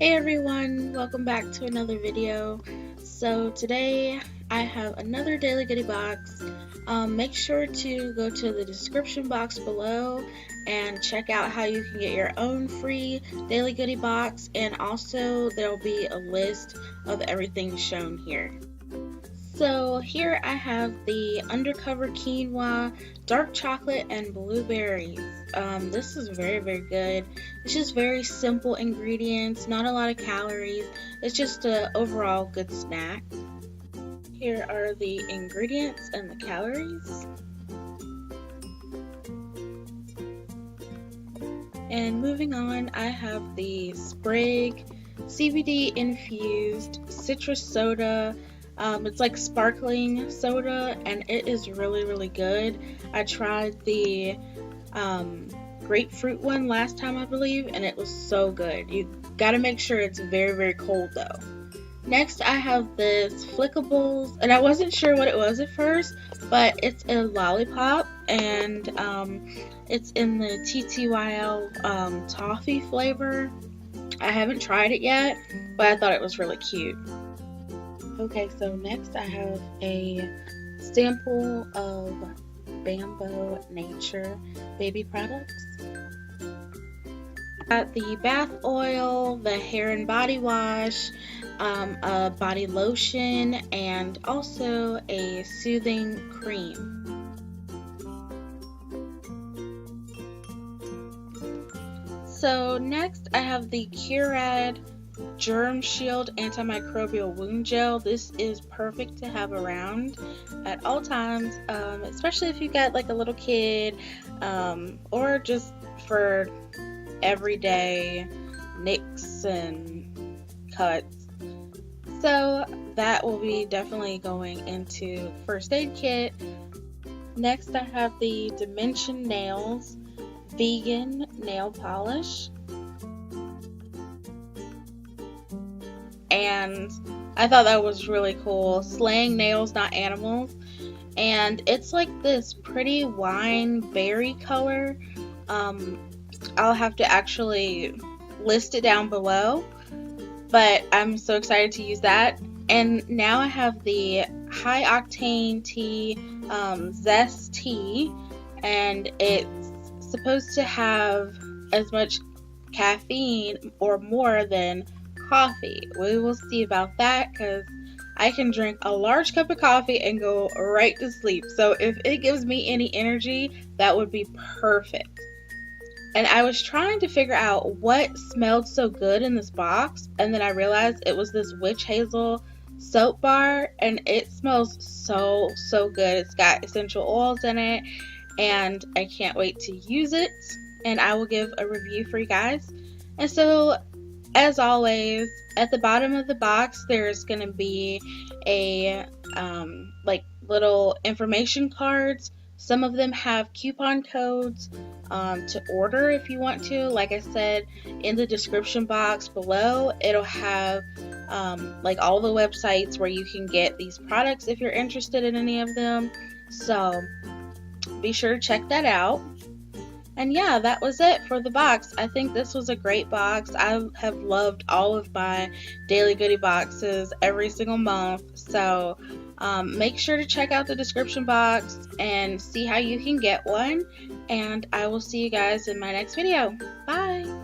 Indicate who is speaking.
Speaker 1: Hey everyone, welcome back to another video. So today I have another Daily Goodie Box. Make sure to go to the description box below and check out how you can get your own free Daily Goodie Box, and also there will be a list of everything shown here. So here I have the Undercover Quinoa, dark chocolate, and blueberries. This is very good. It's just very simple ingredients, not a lot of calories. It's just an overall good snack. Here are the ingredients and the calories. And moving on, I have the Sprig CBD-Infused citrus soda. It's like sparkling soda, and it is really good. I tried the grapefruit one last time, I believe, and it was so good. You gotta make sure it's very cold though. Next I have this Flickables, and I wasn't sure what it was at first, but it's a Lollipop, and it's in the TTYL toffee flavor. I haven't tried it yet, but I thought it was really cute. Okay, so next I have a sample of Bambo Nature baby products. Got the bath oil, the hair and body wash, a body lotion, and also a soothing cream. So next I have the CURAD Germ Shield Antimicrobial Wound Gel. This is perfect to have around at all times, especially if you got like a little kid, or just for everyday nicks and cuts. So that will be definitely going into first aid kit. Next I have the Dimension Nails Vegan Nail Polish. And I thought that was really cool. Slaying nails, not animals. And it's like this pretty wine berry color. I'll have to actually list it down below, but I'm so excited to use that. And now I have the high octane tea, Zest tea, and it's supposed to have as much caffeine or more than coffee. We will see about that, because I can drink a large cup of coffee and go right to sleep. So if it gives me any energy, that would be perfect. And I was trying to figure out what smelled so good in this box, and then I realized it was this witch hazel soap bar, and it smells so good. It's got essential oils in it, and I can't wait to use it, and I will give a review for you guys. And so as always, at the bottom of the box there's going to be a like little information cards. Some of them have coupon codes to order if you want to. Like I said, in the description box below, it'll have like all the websites where you can get these products if you're interested in any of them. So be sure to check that out. And yeah, that was it for the box. I think this was a great box. I have loved all of my Daily Goodie boxes every single month. So make sure to check out the description box and see how you can get one. And I will see you guys in my next video. Bye!